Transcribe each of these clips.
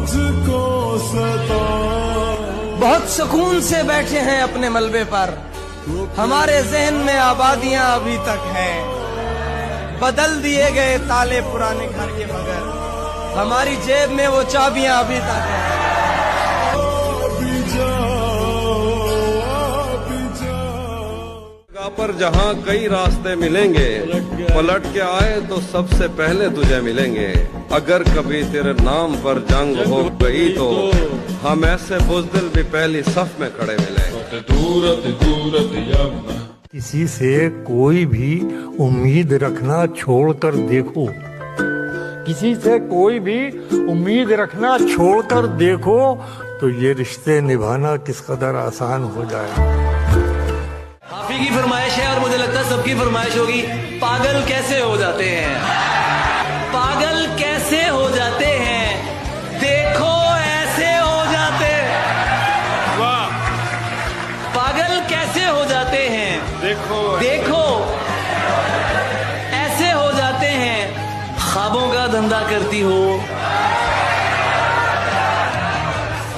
मुझको सता। बहुत सुकून से बैठे हैं अपने मलबे पर, हमारे जहन में आबादियां अभी तक हैं। बदल दिए गए ताले पुराने घर के, मगर हमारी जेब में वो चाबियां अभी तक हैं। पर जहाँ कई रास्ते मिलेंगे, पलट के आए तो सबसे पहले तुझे मिलेंगे। अगर कभी तेरे नाम पर जंग हो गई तो हम ऐसे बुज़दिल भी पहली सफ में खड़े मिलेंगे। किसी से कोई भी उम्मीद रखना छोड़कर देखो, किसी से कोई भी उम्मीद रखना छोड़कर देखो, तो ये रिश्ते निभाना किस कदर आसान हो जाए। हाफी की फरमाइश है और मुझे लगता है सबकी फरमाइश होगी, पागल कैसे हो जाते हैं, पागल कैसे हो जाते हैं, देखो ऐसे हो जाते, वाह, पागल कैसे हो जाते हैं, देखो देखो ऐसे हो जाते हैं। ख्वाबों का धंधा करती हो,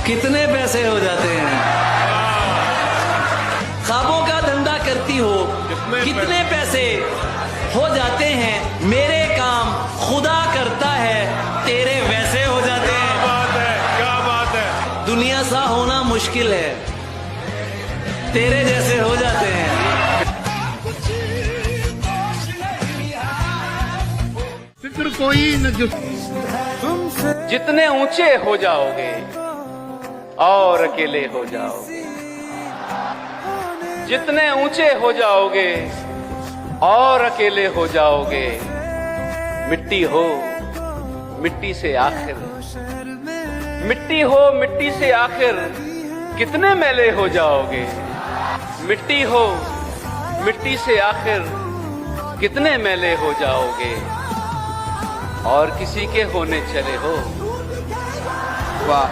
कितने पैसे हो जाते हैं। ख्वाबों का धंधा करती हो, कितने पैसे हो जाते हैं। मेरे काम खुदा करता है, तेरे वैसे हो जाते हैं। क्या बात है, क्या बात है। दुनिया सा होना मुश्किल है, तेरे जैसे हो जाते हैं। फिक्र कोई न जो जितने ऊंचे हो जाओगे और अकेले हो जाओगे, जितने ऊंचे हो जाओगे और अकेले हो जाओगे। मिट्टी हो मिट्टी से आखिर, मिट्टी हो मिट्टी से आखिर कितने मैले हो जाओगे। मिट्टी हो मिट्टी से आखिर कितने मैले हो जाओगे। और किसी के होने चले हो, वाह,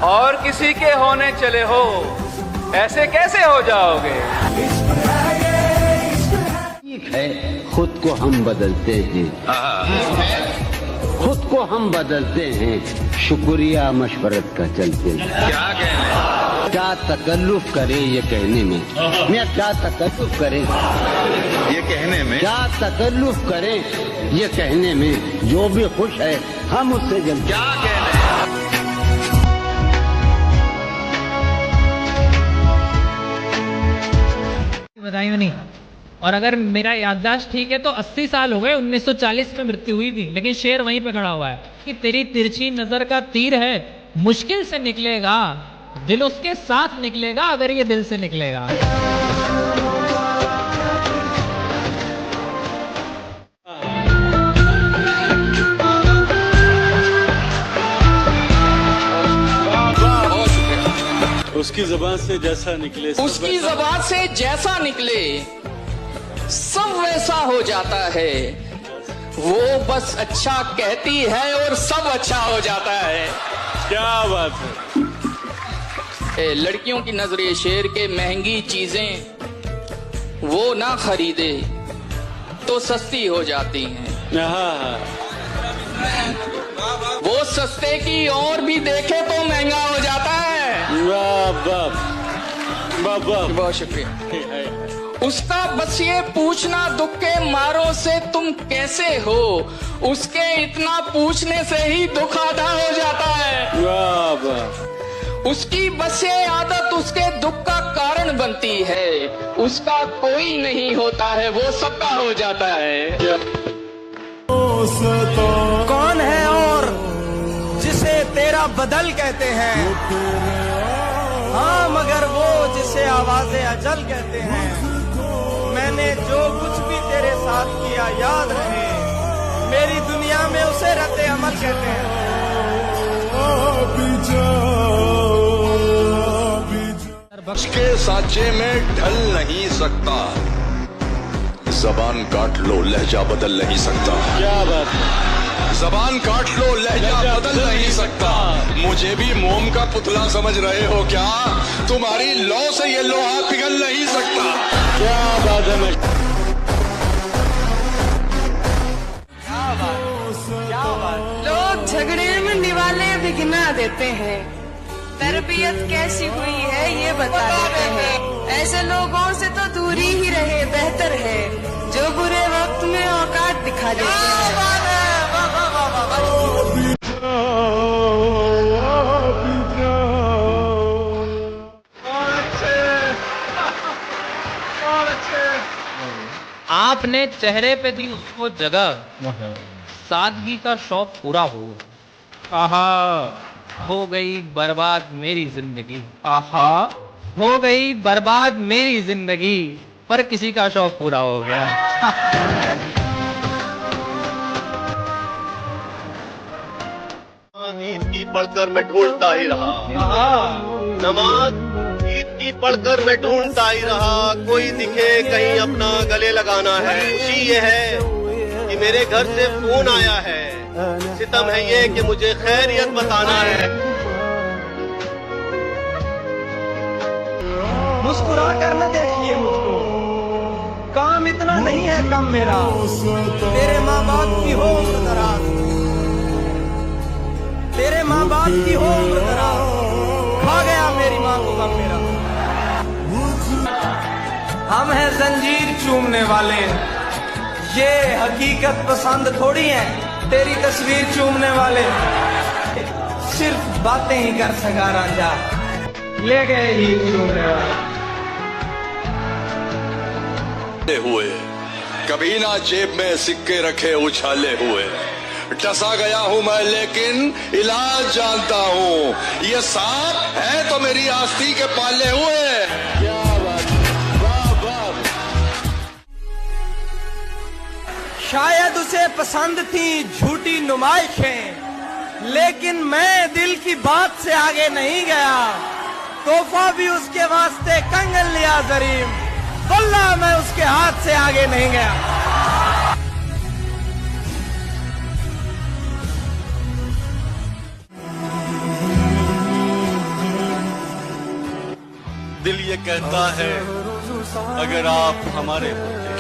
और किसी के होने चले हो, ऐसे कैसे हो जाओगे। ठीक है, खुद को हम बदलते हैं, खुद को हम बदलते हैं, शुक्रिया मशवरत का चलते हैं। क्या तकल्लुफ करे ये कहने में, मैं क्या तकल्लुफ करे ये कहने में, क्या तकल्लुफ करे ये कहने में। जो भी खुश है हम उससे जल्द क्या कहने। बताइए नहीं। और अगर मेरा याददाश्त ठीक है तो 80 साल हो गए, 1940 में मृत्यु हुई थी, लेकिन शेर वहीं पे खड़ा हुआ है कि तेरी तिरछी नजर का तीर है, मुश्किल से निकलेगा, दिल उसके साथ निकलेगा अगर ये दिल से निकलेगा। उसकी ज़बान से जैसा निकले, उसकी ज़बान से जैसा निकले सब वैसा हो जाता है। वो बस अच्छा कहती है और सब अच्छा हो जाता है। क्या बात है। लड़कियों की नजरे शेर के महंगी चीजें वो ना खरीदे तो सस्ती हो जाती हैं। वो सस्ते की और भी देखे तो महंगा हो जाता है। बहुत शुक्रिया। उसका बस ये पूछना दुख के मारों से तुम कैसे हो, उसके इतना पूछने से ही दुख आधा हो जाता है। उसकी बस ये आदत उसके दुख का कारण बनती है, उसका कोई नहीं होता है, वो सबका हो जाता है। कौन है और जिसे तेरा बदल कहते हैं, हाँ मगर वो जिसे आवाज़े अजल कहते हैं। मैंने जो कुछ भी तेरे साथ किया याद रहे, मेरी दुनिया में उसे रद्द अमल कहते हैं। के साचे में ढल नहीं सकता, जबान काट लो लहजा बदल नहीं सकता। क्या बात है। जबान काट लो लहजा बदल नहीं सकता। मुझे भी मोम का पुतला समझ रहे हो क्या, तुम्हारी लौ से ये लोहा पिघल नहीं सकता। क्या बात है। लोग झगड़े में निवाले बिगना देते हैं। तरबियत कैसी हुई है ये बता देते हैं। ऐसे लोगों से तो दूरी ही रहे बेहतर है, जो बुरे वक्त में औकात दिखा देते हैं। आपने चेहरे पे दी उसको जगह, सादगी का शौक पूरा हो। आहा, हो गई बर्बाद मेरी जिंदगी। आहा, हो गई बर्बाद मेरी जिंदगी, पर किसी का शौक पूरा हो गया। ईद की पढ़कर मैं ढूंढता ही रहा, नमाज ईद की पढ़कर मैं ढूंढता ही रहा। कोई दिखे कहीं अपना गले लगाना है। खुशी ये है कि मेरे घर से फोन आया है, सितम है ये कि मुझे खैरियत बताना है। मुस्कुरा कर न देखिए मुझको, काम इतना नहीं है कम मेरा। तेरे माँ बाप की हो उम्र दराज, तेरे माँ बाप की हो उम्र दराज, खा गया मेरी माँ को गम मेरा। हम हैं जंजीर चूमने वाले, ये हकीकत पसंद थोड़ी है तेरी तस्वीर चूमने वाले। सिर्फ बातें ही कर सका राजा, ले गए ही चूमने वाले। हुए कभी ना जेब में सिक्के रखे उछाले हुए, डसा गया हूं मैं लेकिन इलाज जानता हूं। ये सांप है तो मेरी आस्ती के पाले हुए। क्या बात है, वाह वाह। शायद उसे पसंद थी झूठी नुमाइशें, लेकिन मैं दिल की बात से आगे नहीं गया। तोहफा भी उसके वास्ते कंगन लिया जरीम, वल्लाह मैं उसके हाथ से आगे नहीं गया। दिल ये कहता है अगर आप हमारे होते,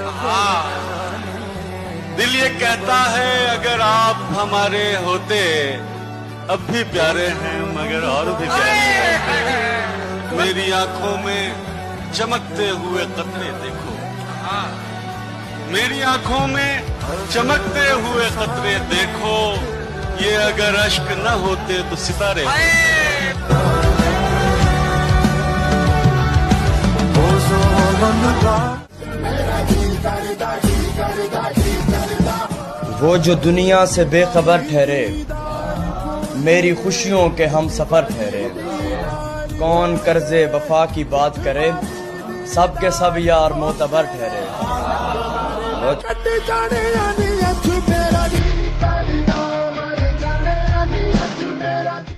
दिल ये कहता है अगर आप हमारे होते, अब भी प्यारे हैं मगर और भी प्यारे होते। मेरी आंखों में चमकते हुए कतरे देखो, मेरी आंखों में चमकते हुए कतरे देखो। ये अगर अश्क न होते तो सितारे होते। वो जो दुनिया से बेखबर ठहरे, मेरी खुशियों के हम सफर ठहरे। कौन कर्जे वफा की बात करे, सब के सब यार मोतबर ठहरे।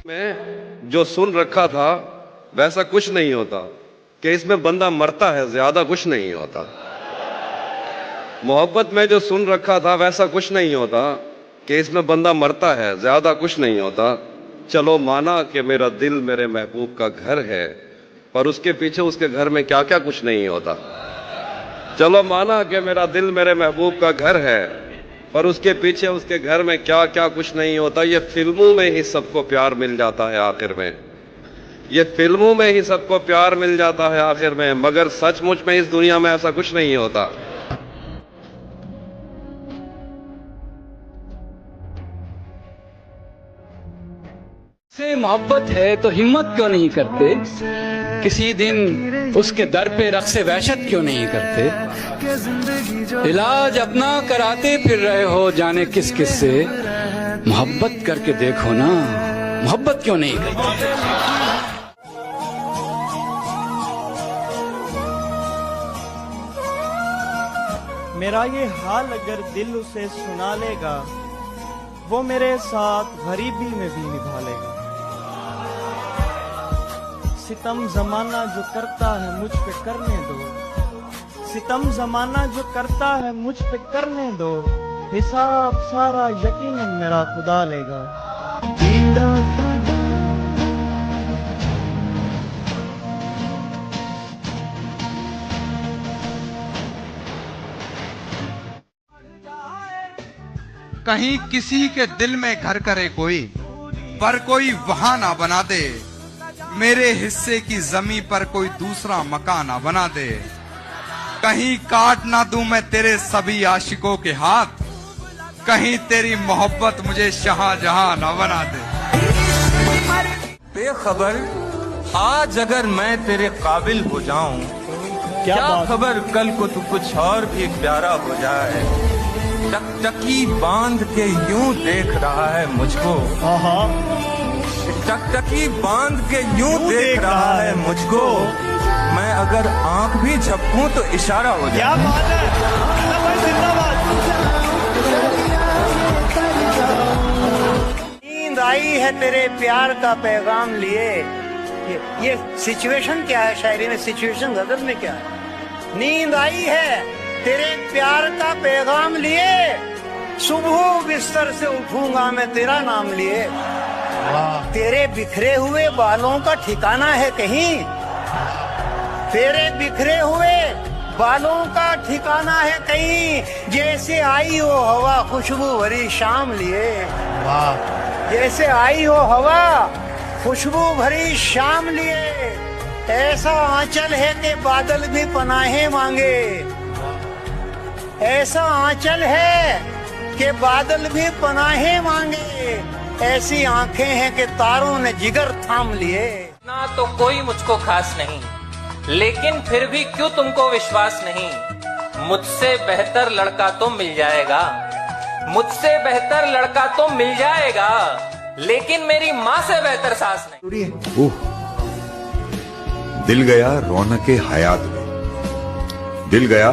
में जो सुन रखा था वैसा कुछ नहीं होता, कि इसमें बंदा मरता है, ज्यादा कुछ नहीं होता। मोहब्बत में जो सुन रखा था वैसा कुछ नहीं होता, कि इसमें बंदा मरता है, ज्यादा कुछ नहीं होता। चलो माना कि मेरा दिल मेरे महबूब का घर है, पर उसके पीछे उसके घर में क्या क्या कुछ नहीं होता। चलो माना कि मेरा दिल मेरे महबूब का घर है, पर उसके पीछे उसके घर में क्या क्या कुछ नहीं होता। ये फिल्मों में ही सबको प्यार मिल जाता है आखिर में, ये फिल्मों में ही सबको प्यार मिल जाता है आखिर में, मगर सचमुच में इस दुनिया में ऐसा कुछ नहीं होता। से मोहब्बत है तो हिम्मत क्यों नहीं करते, किसी दिन उसके दर पे रक्स वहशत क्यों नहीं करते। इलाज अपना कराते फिर रहे हो जाने किस किस से, मोहब्बत करके देखो ना, मोहब्बत क्यों नहीं करते। मेरा ये हाल अगर दिल उसे सुना लेगा, वो मेरे साथ गरीबी में भी निभा लेगा। सितम जमाना जो करता है मुझ पे करने दो, सितम जमाना जो करता है मुझ पे करने दो, हिसाब सारा यकीनन मेरा खुदा लेगा। कहीं किसी के दिल में घर करे कोई, पर कोई वहां ना बना दे, मेरे हिस्से की जमी पर कोई दूसरा मकान ना बना दे। कहीं काट ना दूं मैं तेरे सभी आशिकों के हाथ, कहीं तेरी मोहब्बत मुझे शाहजहां ना बना दे। बेखबर आज अगर मैं तेरे काबिल हो जाऊं, क्या खबर कल को तू कुछ और भी प्यारा हो जाए। टकटकी बांध के यूं देख रहा है मुझको, टकटकी बांध के यूं देख रहा है मुझको, मैं अगर आंख भी झपकूं तो इशारा हो जाए। क्या बात है, नींद आई है तेरे प्यार का पैगाम लिए। ये सिचुएशन क्या है शायरी में, सिचुएशन गजल में क्या है? नींद आई है तेरे प्यार का पैगाम लिए, सुबह बिस्तर से उठूंगा मैं तेरा नाम लिए। तेरे बिखरे हुए बालों का ठिकाना है कहीं, तेरे बिखरे हुए बालों का ठिकाना है कहीं, जैसे आई हो हवा खुशबू भरी शाम लिए। जैसे आई हो हवा खुशबू भरी शाम लिए, ऐसा आंचल है कि बादल भी पनाहे मांगे। ऐसा आंचल है कि बादल भी पनाहे मांगे, ऐसी आंखें हैं कि तारों ने जिगर थाम लिए। ना तो कोई मुझको खास नहीं, लेकिन फिर भी क्यों तुमको विश्वास नहीं, मुझसे बेहतर लड़का तो मिल जाएगा, मुझसे बेहतर लड़का तो मिल जाएगा, लेकिन मेरी माँ से बेहतर सास नहीं। दिल गया रौनके हयात गई, दिल गया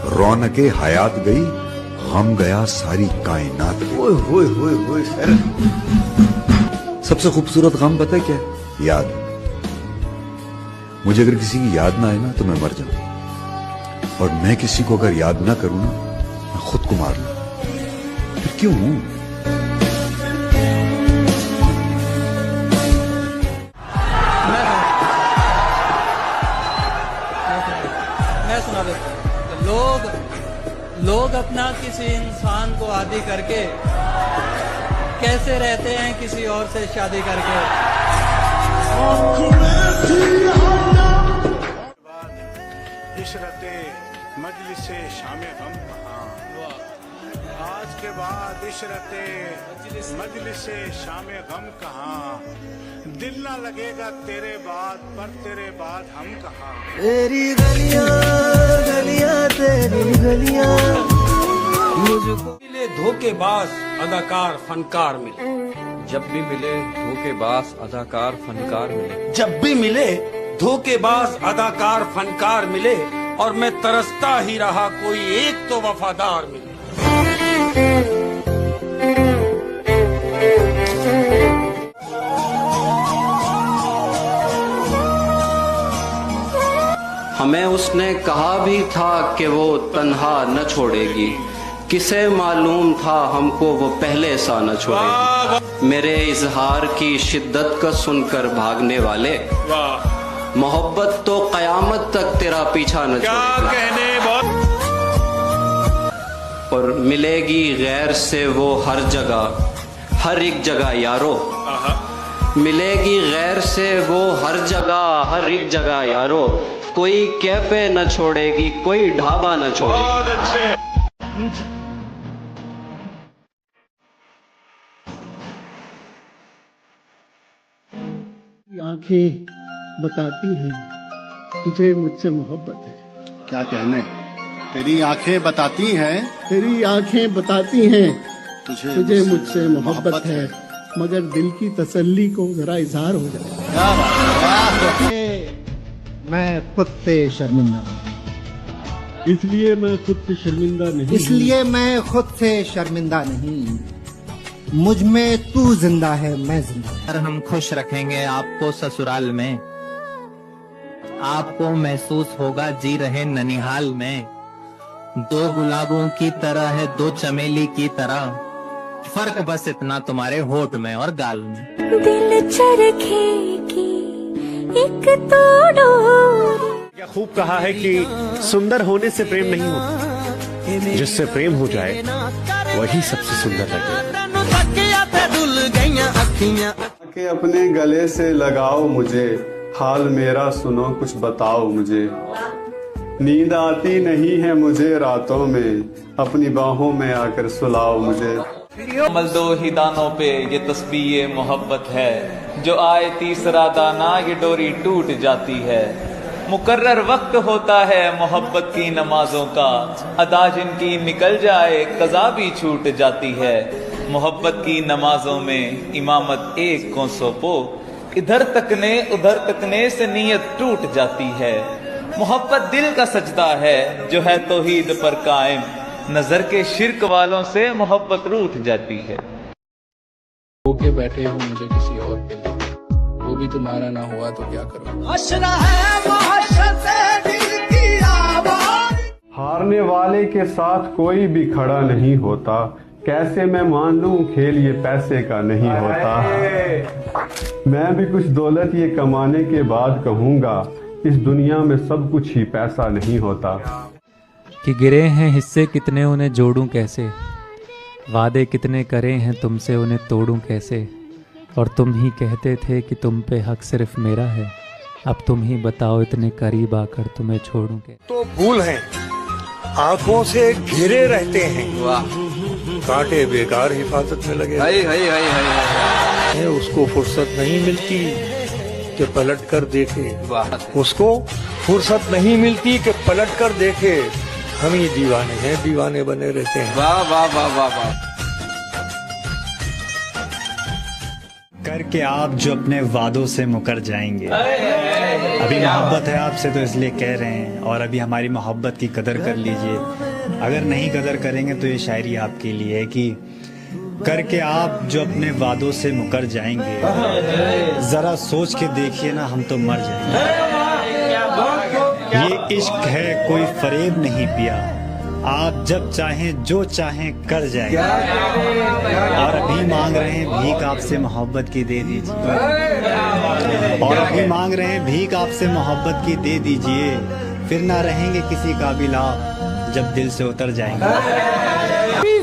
रौनके हयात गई, हम गया सारी कायनात गई। ओए होए होए होए सर, सबसे खूबसूरत गम पता है क्या? याद। मुझे अगर किसी की याद ना आए ना तो मैं मर जाऊं, और मैं किसी को अगर याद ना करूं ना मैं खुद को मार लूं। फिर क्यों हूं? लोग अपना किसी इंसान को आदी करके कैसे रहते हैं किसी और से शादी करके। इशरते मजलिसे शामे गम कहाँ, आज के बाद इशरते मजलिसे शामे गम कहाँ, दिल ना लगेगा तेरे बाद, पर तेरे बाद हम कहाँ। तेरी गलियां गलियां तेरी गलियां मुझको मिले धोखेबाज अदाकार फनकार मिले, जब भी मिले धोखेबाज अदाकार फनकार मिले, जब भी मिले धोखेबाज अदाकार फनकार मिले, और मैं तरसता ही रहा कोई एक तो वफादार मिले। हमें उसने कहा भी था कि वो तन्हा न छोड़ेगी, किसे मालूम था हमको वो पहले सा न छोड़ेगी। मेरे इजहार की शिद्दत का सुनकर भागने वाले, मोहब्बत तो कयामत तक तेरा पीछा न छोड़ेगी। और मिलेगी गैर से वो हर जगह, हर एक जगह यारो, मिलेगी गैर से वो हर जगह, हर एक जगह यारो, कोई कैफे न छोड़ेगी, कोई ढाबा न छोड़ेगी। आंखें बताती हैं तुझे मुझसे मोहब्बत है। क्या कहने, तेरी आंखें बताती हैं, तेरी आंखें बताती हैं तुझे मुझसे मोहब्बत है, मगर दिल की तसल्ली को जरा इजहार हो जाए। मैं खुद से शर्मिंदा, इसलिए मैं खुद से शर्मिंदा नहीं, इसलिए मैं खुद से शर्मिंदा नहीं, मुझ में तू जिंदा है मैं जिंदा। अगर हम खुश रखेंगे आपको ससुराल में, आपको महसूस होगा जी रहे ननिहाल में, दो गुलाबों की तरह है दो चमेली की तरह, फर्क बस इतना तुम्हारे होठ में और गाल में। दिल चरखे की एक तो डोर। क्या खूब कहा है कि सुंदर होने से प्रेम नहीं होता, जिससे प्रेम हो जाए वही सबसे सुंदर लगे। खुल गईयां अखियां के अपने गले से लगाओ मुझे, हाल मेरा सुनो कुछ बताओ मुझे। नींद आती नहीं है मुझे रातों में, अपनी बाहों में आकर सुलाओ मुझे। कमल दो ही दानों पे ये तस्बीह मोहब्बत है, जो आए तीसरा दाना ये डोरी टूट जाती है। मुकर्रर वक्त होता है मोहब्बत की नमाजों का, अदा जिनकी निकल जाए कज़ा भी छूट जाती है। मोहब्बत की नमाजों में इमामत एक को सौंपो, इधर तकने उधर तकने से नीयत टूट जाती है। मोहब्बत दिल का सजदा है जो है तौहीद पर कायम, नजर के शिर्क वालों से मोहब्बत रूठ जाती है। होके बैठे हो मुझे किसी और के लिए, वो भी तुम्हारा ना हुआ तो क्या करो। हारने वाले के साथ कोई भी खड़ा नहीं होता, कैसे मैं मान लूं खेल ये पैसे का नहीं होता। मैं भी कुछ दौलत ये कमाने के बाद कहूंगा, इस दुनिया में सब कुछ ही पैसा नहीं होता। कि गिरे हैं हिस्से कितने उन्हें जोड़ूं कैसे, वादे कितने करे हैं तुमसे उन्हें तोड़ूं कैसे। और तुम ही कहते थे कि तुम पे हक सिर्फ मेरा है, अब तुम ही बताओ इतने करीब आकर तुम्हें छोड़ूं कैसे। तो फूल हैं आंखों से घिरे रहते हैं, कांटे बेकार हिफाजत में लगे। उसको फुर्सत नहीं मिलती कि पलट कर देखे, उसको फुर्सत नहीं मिलती कि पलट कर देखे। हम ही दीवाने हैं, दीवाने बने रहते हैं। वाह वाह वाह वाह वाह। करके आप जो अपने वादों से मुकर जाएंगे। अभी मोहब्बत है आपसे तो इसलिए कह रहे हैं, और अभी हमारी मोहब्बत की कदर कर लीजिए। अगर नहीं कदर करेंगे तो ये शायरी आपके लिए है कि करके आप जो अपने वादों से मुकर जाएंगे, जरा सोच के देखिए ना हम तो मर जाएंगे। ये इश्क है कोई फरेब नहीं पिया, आप जब चाहें जो चाहें कर जाएंगे। और अभी मांग रहे हैं भीख आपसे मोहब्बत की दे दीजिए, और अभी मांग रहे हैं भीख आपसे मोहब्बत की दे दीजिए। फिर ना रहेंगे किसी काबिल आप जब दिल से उतर जाएंगे।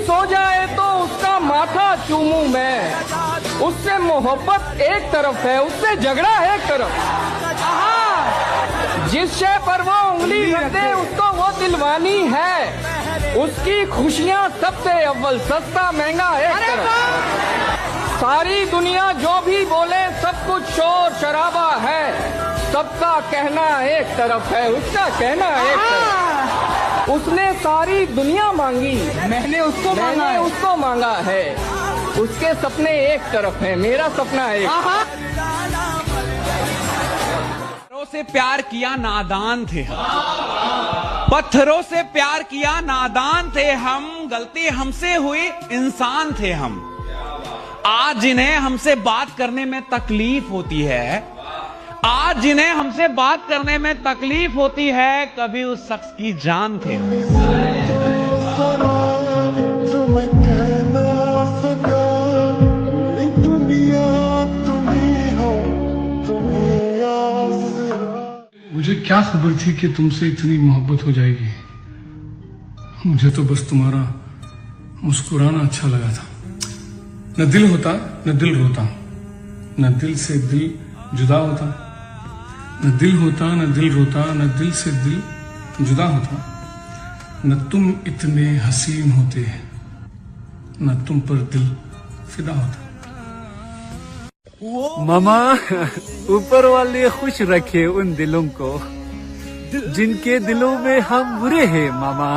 सो जाए तो उसका माथा चूमूं मैं, उससे मोहब्बत एक तरफ है उससे झगड़ा एक तरफ। जिस शय पर वो उंगली रख दे उसको वो दिलवानी है, उसकी खुशियाँ सबसे अव्वल सस्ता महंगा एक तरफ। सारी दुनिया जो भी बोले सब कुछ शोर शराबा है, सबका कहना एक तरफ है उसका कहना एक तरफ। उसने सारी दुनिया मांगी मैंने उसको मांगा है, उसके सपने एक तरफ है मेरा सपना एक। से प्यार किया नादान थे हम, पत्थरों से प्यार किया नादान थे हम, गलती हमसे हुई इंसान थे हम। आज जिन्हें हमसे बात करने में तकलीफ होती है, आज जिन्हें हमसे बात करने में तकलीफ होती है, कभी उस शख्स की जान थे। मुझे क्या खबर थी कि तुमसे इतनी मोहब्बत हो जाएगी। मुझे तो बस तुम्हारा मुस्कुराना अच्छा लगा था। न दिल होता न दिल रोता, न दिल से दिल जुदा होता, न दिल होता न दिल रोता, न दिल से दिल जुदा होता, न तुम इतने हसीन होते, न तुम पर दिल फिदा होता। मामा ऊपर वाले खुश रखे उन दिलों को जिनके दिलों में हम बुरे हैं मामा।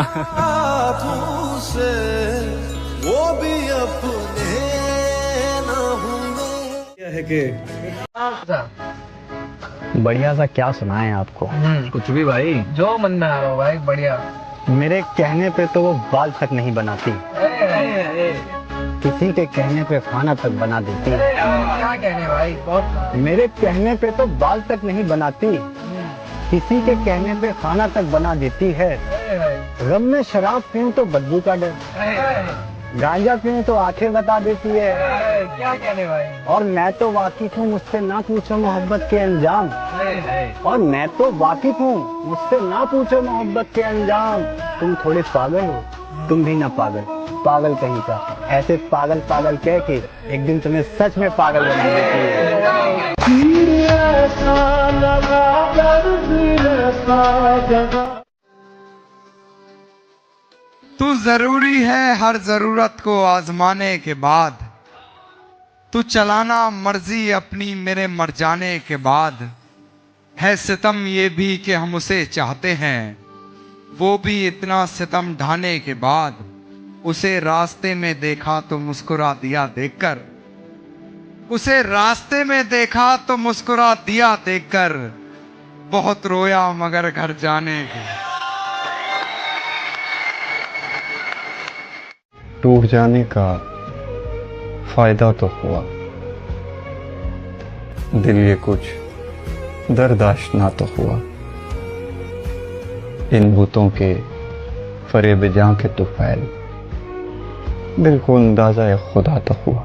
से वो भी अपने ना होंगे। क्या है कि बढ़िया सा क्या सुनाएं आपको? कुछ भी भाई, जो मन में आ रहा हो भाई। बढ़िया मेरे कहने पे तो वो बाल तक नहीं बनाती, किसी के कहने पे खाना तक बना देती। क्या कहने भाई? बहुत मेरे कहने पे तो बाल तक नहीं बनाती, किसी के कहने पे खाना तक बना देती है। गम में शराब पीऊं तो बदबू का डर, गांजा पीऊं तो आंखें बता देती है। क्या कहने भाई? और मैं तो वाकिफ हूँ, मुझसे ना पूछो मोहब्बत के अंजाम। और मैं तो वाकिफ हूँ, मुझसे ना पूछो मोहब्बत के अंजाम। तुम थोड़े पागल हो, तुम भी ना पागल। पागल कहीं का, ऐसे पागल पागल कह के एक दिन तुम्हें सच में पागल बना देती। तू जरूरी है हर जरूरत को आजमाने के बाद, तू चलाना मर्जी अपनी मेरे मर जाने के बाद। है सितम ये भी कि हम उसे चाहते हैं, वो भी इतना सितम ढाने के बाद। उसे रास्ते में देखा तो मुस्कुरा दिया देखकर, उसे रास्ते में देखा तो मुस्कुरा दिया देखकर। बहुत रोया मगर घर जाने के। टूट जाने का फायदा तो हुआ, दिल ये कुछ दर्दाश्त तो हुआ। इन बुतों के फरेब जां के तुफैल, दिल को अंदाजा खुदा तो हुआ।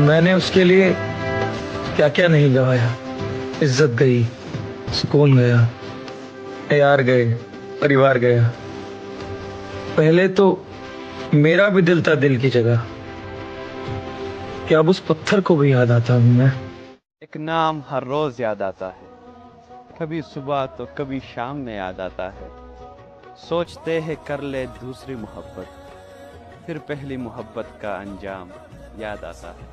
मैंने उसके लिए क्या क्या नहीं गवाया। इज्जत गई, सुकून गया, यार गए, परिवार गया। पहले तो मेरा भी दिल था दिल की जगह, क्या अब उस पत्थर को भी याद आता हूं मैं। एक नाम हर रोज याद आता है, कभी सुबह तो कभी शाम में याद आता है। सोचते हैं कर ले दूसरी मोहब्बत, फिर पहली मोहब्बत का अंजाम याद आता है।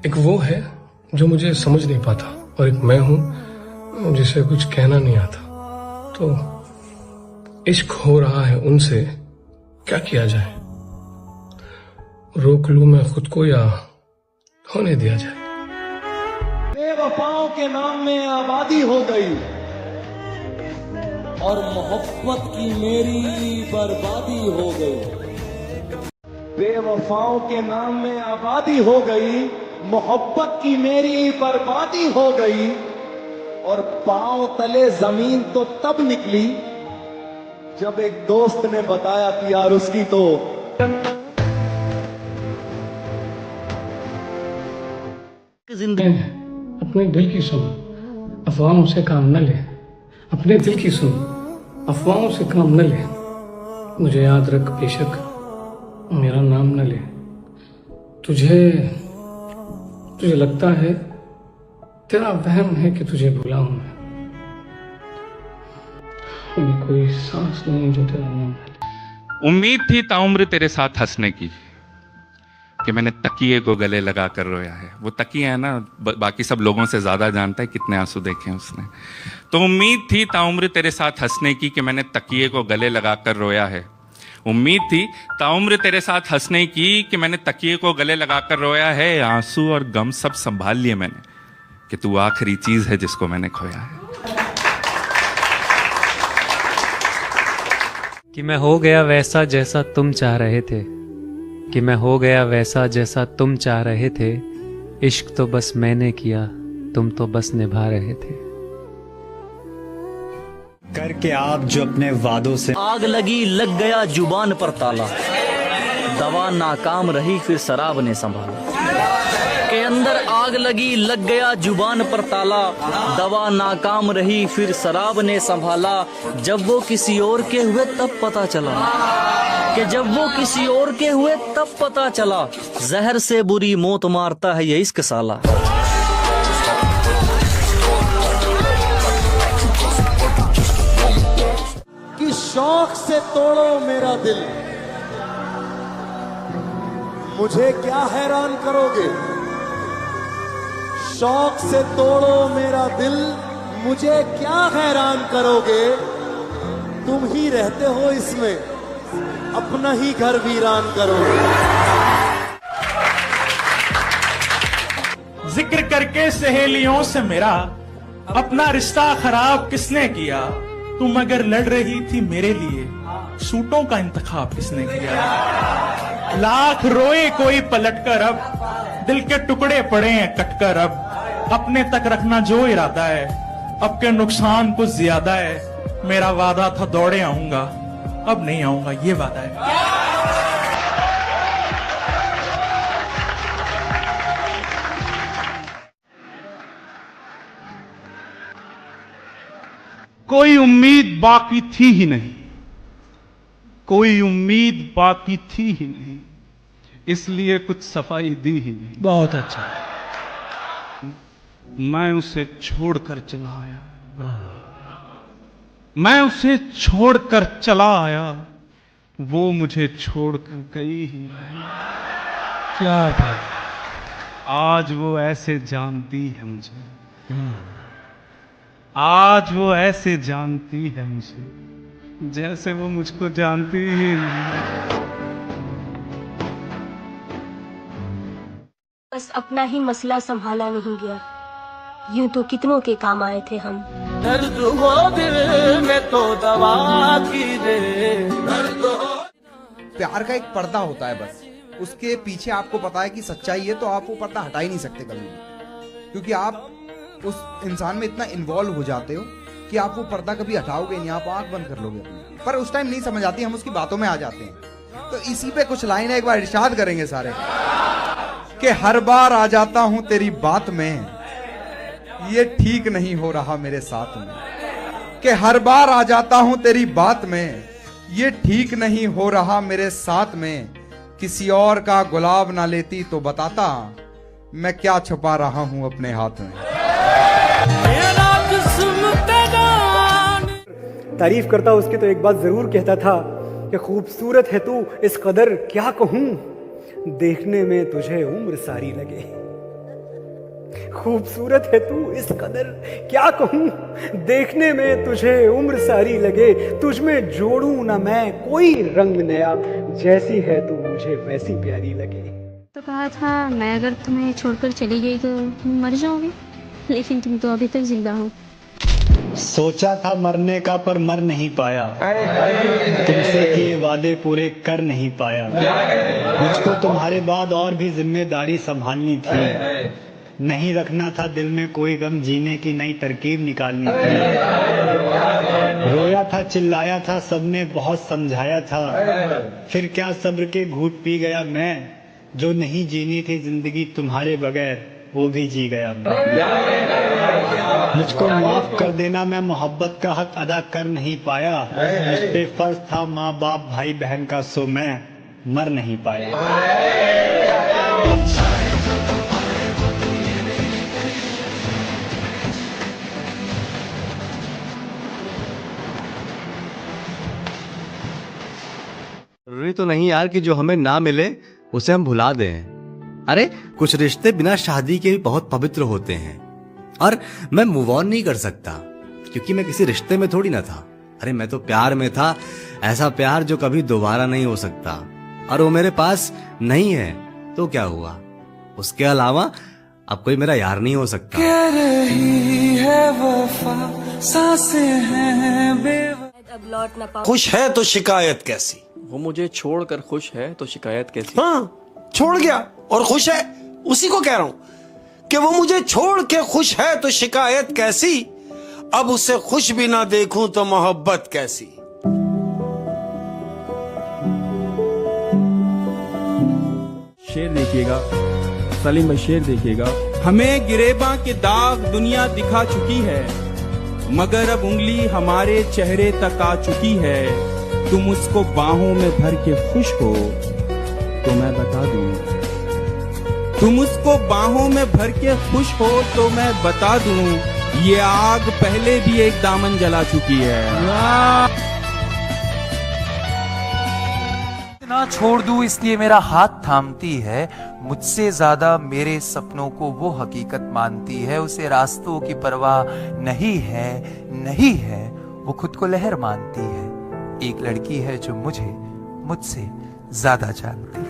एक वो है जो मुझे समझ नहीं पाता, और एक मैं हूं जिसे कुछ कहना नहीं आता। तो इश्क हो रहा है उनसे, क्या किया जाए? रोक लूं मैं खुद को या होने दिया जाए? बेवफाओं के नाम में आबादी हो गई और मोहब्बत की मेरी बर्बादी हो गई। बेवफाओं के नाम में आबादी हो गई, मोहब्बत की मेरी बर्बादी हो गई। और पांव तले जमीन तो तब निकली जब एक दोस्त ने बताया कि यार उसकी तो जिंदगी अपने दिल की सुन, अफवाहों से काम न ले। अपने दिल की सुन, अफवाहों से काम न ले। मुझे याद रख बेशक मेरा नाम न ले। तुझे लगता है तेरा वहम है कि तुझे भूला हूं मैं। अभी कोई सांस नहीं जो तेरा नाम है। उम्मीद थी ताउम्र तेरे साथ हंसने की, कि मैंने तकिए को गले लगा कर रोया है। वो तकिया है ना, बाकी सब लोगों से ज्यादा जानता है कितने आंसू देखे हैं उसने। तो उम्मीद थी ताउम्र तेरे साथ हंसने की, कि मैंने तकिए को गले लगा कर रोया है। उम्मीद थी ताउम्र तेरे साथ हंसने की, कि मैंने तकिए को गले लगा कर रोया है। आंसू और गम सब संभाल लिए मैंने, कि तू आखिरी चीज है जिसको मैंने खोया है। कि मैं हो गया वैसा जैसा तुम चाह रहे थे, कि मैं हो गया वैसा जैसा तुम चाह रहे थे। इश्क तो बस मैंने किया, तुम तो बस निभा रहे थे। करके आप जो अपने वादों से आग लगी लग गया जुबान पर ताला, दवा नाकाम रही फिर शराब ने संभाला। के अंदर आग लगी लग गया जुबान पर ताला, दवा नाकाम रही फिर शराब ने संभाला। जब वो किसी और के हुए तब पता चला, कि जब वो किसी और के हुए तब पता चला। जहर से बुरी मौत मारता है ये इश्क साला। कि शौक से तोड़ो मेरा दिल, मुझे क्या हैरान करोगे। शौक से तोड़ो मेरा दिल, मुझे क्या हैरान करोगे। तुम ही रहते हो इसमें, अपना ही घर वीरान करोगे। जिक्र करके सहेलियों से मेरा अपना रिश्ता खराब किसने किया। तुम अगर लड़ रही थी मेरे लिए, सूटों का इंतखाब किसने किया। लाख रोए कोई पलटकर अब, दिल के टुकड़े पड़े हैं कटकर अब। अपने तक रखना जो इरादा है, अब के नुकसान कुछ ज्यादा है। मेरा वादा था दौड़े आऊंगा, अब नहीं आऊंगा ये वादा है। कोई उम्मीद बाकी थी ही नहीं, कोई उम्मीद बाकी थी ही नहीं, इसलिए कुछ सफाई दी ही नहीं। बहुत अच्छा। मैं उसे छोड़कर चला आया, मैं उसे छोड़कर चला आया, वो मुझे छोड़कर गई ही नहीं। क्या बात। आज वो ऐसे जानती है मुझे, आज वो ऐसे जानती है मुझे जैसे वो मुझको जानती ही नहीं। बस अपना ही मसला संभाला नहीं गया, यूं तो कितनों के काम आए थे हम। दर्द हो दिल में तो दवा की दे, दर्द हो। प्यार का एक पर्दा होता है, बस उसके पीछे आपको पता है कि सच्चाई है, तो आप वो पर्दा हटा ही नहीं सकते कभी भी, क्योंकि आप उस इंसान में इतना इन्वॉल्व हो जाते हो कि आप वो पर्दा कभी हटाओगे नहीं, आप आंख बंद कर लोगे अपनी। पर उस टाइम नहीं समझ आती, हम उसकी बातों में आ जाते हैं। तो इसी पे कुछ लाइन एक बार इरशाद करेंगे सारे कि हर बार आ जाता हूं तेरी बात में, ये ठीक नहीं हो रहा मेरे साथ में, कि हर बार आ जाता हूं तेरी बात में, ये ठीक नहीं हो रहा मेरे साथ में, किसी और का गुलाब ना लेती तो बताता, मैं क्या छुपा रहा हूं अपने हाथ में। तारीफ करता उसकी तो एक बात जरूर कहता था कि खूबसूरत है तू इस कदर, क्या कहूं देखने में तुझे उम्र सारी लगे। खूबसूरत है तू इस कदर, क्या कहूं देखने में तुझे उम्र सारी लगे, तुझ में जोड़ूं ना मैं कोई रंग नया, जैसी है तू मुझे वैसी प्यारी लगे। तो कहा था मैं अगर तुम्हें छोड़कर चली गई तो तुम मर जाओगे, लेकिन तुम तो अभी तक जिंदा हो। सोचा था मरने का पर मर नहीं पाया, तुमसे किए वादे पूरे कर नहीं पाया, मुझको तुम्हारे बाद और भी जिम्मेदारी संभालनी थी, नहीं रखना था दिल में कोई गम, जीने की नई तरकीब निकालनी थी, रोया था चिल्लाया था सबने बहुत समझाया था, फिर क्या सब्र के घूंट पी गया मैं, जो नहीं जीनी थी जिंदगी तुम्हारे बगैर वो भी जी गया मैं। मुझको माफ कर देना, मैं मोहब्बत का हक अदा कर नहीं पाया, मुझ पे फर्ज था माँ बाप भाई बहन का, सो मैं मर नहीं पाया। जरूरी तो नहीं यार कि जो हमें ना मिले उसे हम भुला दें। अरे कुछ रिश्ते बिना शादी के भी बहुत पवित्र होते हैं, और मैं मूव ऑन नहीं कर सकता क्योंकि मैं किसी रिश्ते में थोड़ी ना था। अरे मैं तो प्यार में था, ऐसा प्यार जो कभी दोबारा नहीं हो सकता, और वो मेरे पास नहीं है तो क्या हुआ, उसके अलावा अब कोई मेरा यार नहीं हो सकता। कह रही है वफा, सांसें हैं बेवफा। अब लौट ना पाऊं। खुश है तो शिकायत कैसी? वो मुझे छोड़कर खुश है तो शिकायत कैसी? हाँ, छोड़ गया और खुश है, उसी को कह रहा हूं कि वो मुझे छोड़ के खुश है तो शिकायत कैसी, अब उसे खुश भी ना देखूं तो मोहब्बत कैसी। शेर देखिएगा सलीम भाई, शेर देखिएगा। हमें गिरेबा के दाग दुनिया दिखा चुकी है, मगर अब उंगली हमारे चेहरे तक आ चुकी है, तुम उसको बाहों में भर के खुश हो तो मैं बता दूं, तुम उसको बाहों में भर के खुश हो तो मैं बता दूं, ये आग पहले भी एक दामन जला चुकी है। ना छोड़ दूं इसलिए मेरा हाथ थामती है, मुझसे ज्यादा मेरे सपनों को वो हकीकत मानती है, उसे रास्तों की परवाह नहीं है, नहीं है, वो खुद को लहर मानती है, एक लड़की है जो मुझसे ज्यादा जानती है।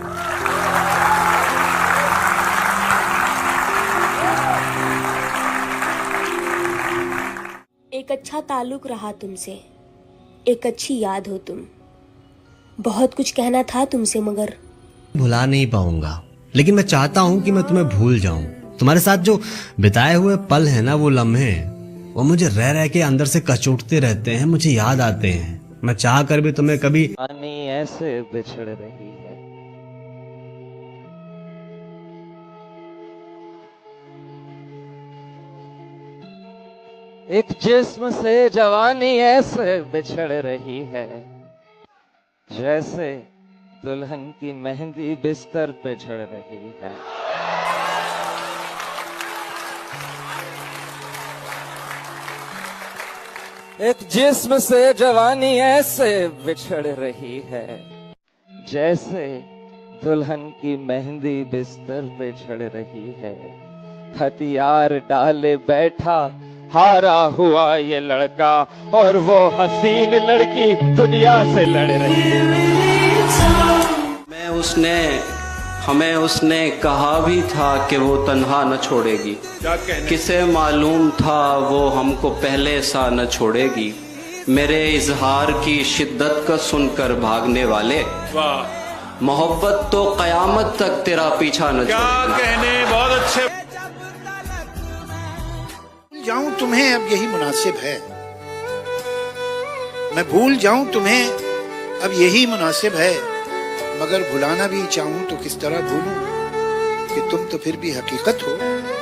एक अच्छा ताल्लुक रहा तुमसे, एक अच्छी याद हो तुम, बहुत कुछ कहना था तुमसे मगर भुला नहीं पाऊंगा, लेकिन मैं चाहता हूँ कि मैं तुम्हें भूल जाऊं। तुम्हारे साथ जो बिताए हुए पल है ना, वो लम्हे, वो मुझे रह रह के अंदर से कचोटते रहते हैं, मुझे याद आते हैं। मैं चाह कर भी तुम्हें कभी ऐसे बिछड़ रही है। एक जिस्म से जवानी ऐसे बिछड़ रही है, जैसे दुल्हन की मेहंदी बिस्तर पे झड़ रही है। एक जिस्म से जवानी ऐसे बिछड़ रही है, जैसे दुल्हन की मेहंदी बिस्तर पे झड़ रही है। हथियार डाले बैठा हारा हुआ ये लड़का, और वो हसीन लड़की दुनिया से लड़ रही है। हमें उसने कहा भी था कि वो तन्हा न छोड़ेगी, किसे मालूम था वो हमको पहले सा न छोड़ेगी। मेरे इजहार की शिद्दत का सुनकर भागने वाले, मोहब्बत तो कयामत तक तेरा पीछा न क्या कहने, बहुत अच्छे। जाऊं तुम्हें अब यही मुनासिब है, मैं भूल जाऊं तुम्हें अब यही मुनासिब है, मगर भुलाना भी चाहूं तो किस तरह भूलूं कि तुम तो फिर भी हकीकत हो,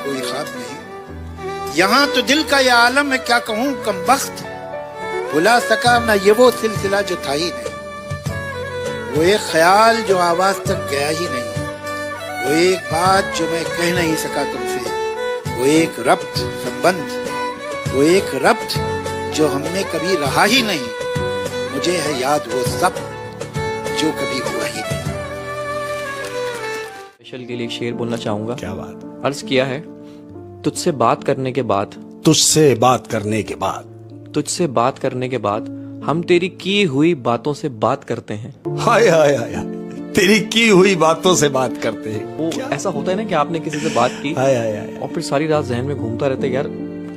कोई ख्वाब नहीं। यहाँ तो दिल का यह आलम है, क्या कहूँ कमबख्त, भुला सका न ये वो सिलसिला जो था ही नहीं, वो एक ख्याल जो आवाज तक गया ही नहीं, वो एक बात जो मैं कह नहीं सका तुमसे, वो एक रब्त संबंध, वो एक रब्त जो हमने कभी रहा ही नहीं। मुझे है याद वो सब जो कभी हुआ ही नहीं। स्पेशल के लिए एक शेर बोलना चाहूंगा। क्या बात? अर्ज किया है, तुझसे बात करने के बाद, तुझसे बात करने के बाद, तुझसे बात करने के बाद हम तेरी की हुई बातों से बात करते हैं। हाय हाय हाय, तेरी की हुई बातों से बात करते हैं। वो ऐसा होता है ना कि आपने किसी से बात की हाय हाय हाय, और फिर सारी रात जहन में घूमता रहता है, यार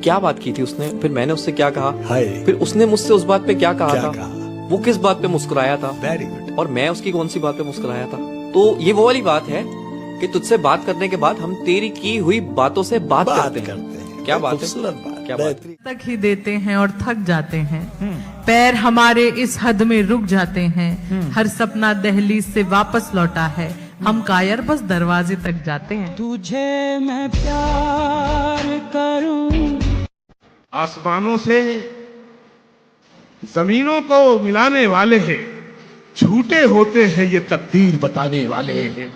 क्या बात की थी उसने, फिर मैंने उससे क्या कहा, हाय, फिर उसने मुझसे उस बात पे क्या कहा क्या था, कहा? वो किस बात पे मुस्कुराया था, वेरी गुड, और मैं उसकी कौन सी बात पे मुस्कुराया था। तो ये वो वाली बात है कि तुझसे बात करने के बाद हम तेरी की हुई बातों से बात करते हैं। क्या बात है, क्या बात है। तक ही देते हैं और थक जाते हैं, पैर हमारे इस हद में रुक जाते हैं, हर सपना दहलीज से वापस लौटा है, हम कायर बस दरवाजे तक जाते हैं। तुझे मैं प्यार करूं। आसमानों से जमीनों को मिलाने वाले हैं, झूठे होते हैं ये तकदीर बताने वाले हैं।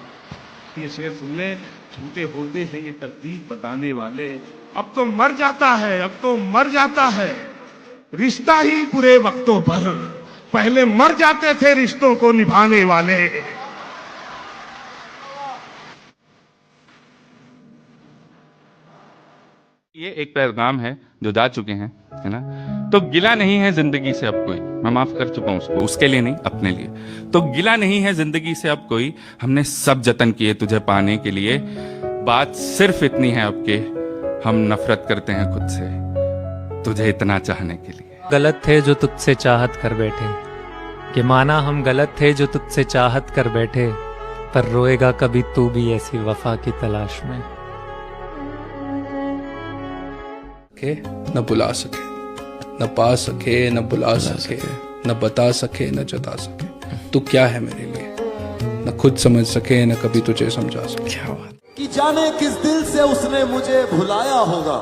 ये शेर सुन ले, झूठे होते हैं ये तकदीर बताने वाले। अब तो मर जाता है, अब तो मर जाता है रिश्ता ही बुरे वक्तों पर, पहले मर जाते थे रिश्तों को निभाने वाले। ये एक पैगाम है जो जा चुके हैं, है ना। तो गिला नहीं है जिंदगी से अब कोई, मैं माफ कर चुका हूं उसको, उसके लिए नहीं अपने लिए। तो गिला नहीं है जिंदगी से अब कोई, हमने सब जतन किए तुझे पाने के लिए। बात सिर्फ इतनी है अब के हम नफरत करते हैं खुद से तुझे इतना चाहने के लिए। गलत थे जो तुझसे चाहत कर बैठे, कि माना हम गलत थे जो तुझसे चाहत कर बैठे, पर रोएगा कभी तू भी ऐसी वफा की तलाश में। न बुला सके, न पा सके, न बुला सके, न बता सके, न जता सके, तू क्या है मेरे लिए, न खुद समझ सके, न कभी तुझे समझा सके। क्या बात कि जाने किस दिल से उसने मुझे भुलाया होगा,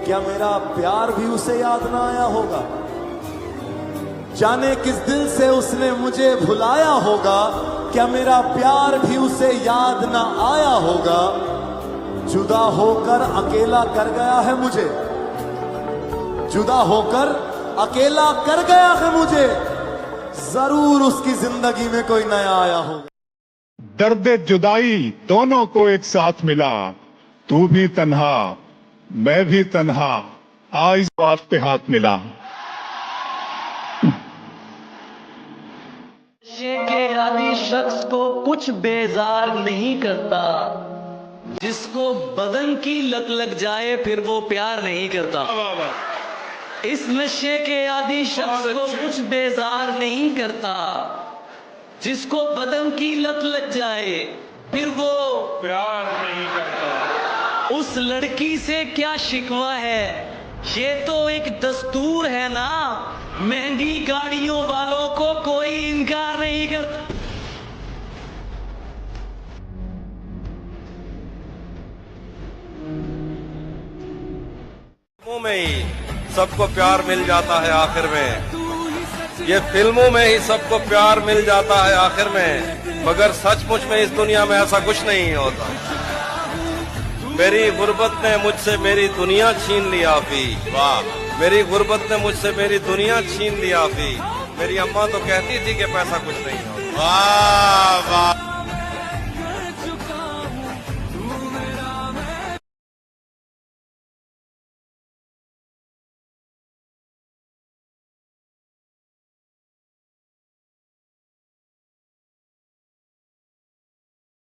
क्या मेरा प्यार भी उसे याद ना आया होगा। जाने किस दिल से उसने मुझे भुलाया होगा, क्या मेरा प्यार भी उसे याद ना आया होगा। जुदा होकर अकेला कर गया है मुझे, जुदा होकर अकेला कर गया है मुझे, जरूर उसकी जिंदगी में कोई नया आया होगा। दर्द जुदाई दोनों को एक साथ मिला, तू भी तन्हा मैं भी तन्हा, आज इस बात पे हाथ मिला। के आदि शख्स को कुछ बेजार नहीं करता, जिसको बदन की लत लग जाए फिर वो प्यार नहीं करता। इस नशे के आदि शख्स को कुछ बेजार नहीं करता, जिसको बदन की लत लग जाए फिर वो प्यार नहीं करता। उस लड़की से क्या शिकवा है, ये तो एक दस्तूर है ना, महंगी गाड़ियों वालों को कोई इनकार नहीं करता। में ही सबको प्यार मिल जाता है आखिर में, ये फिल्मों में ही सबको प्यार मिल जाता है आखिर में, मगर सचमुच में इस दुनिया में ऐसा कुछ नहीं होता। मेरी गुर्बत ने मुझसे मेरी दुनिया छीन लिया फी, वाह। मेरी गुर्बत ने मुझसे मेरी दुनिया छीन लिया फी। मेरी अम्मा तो कहती थी कि पैसा कुछ नहीं होता। वाह वाह।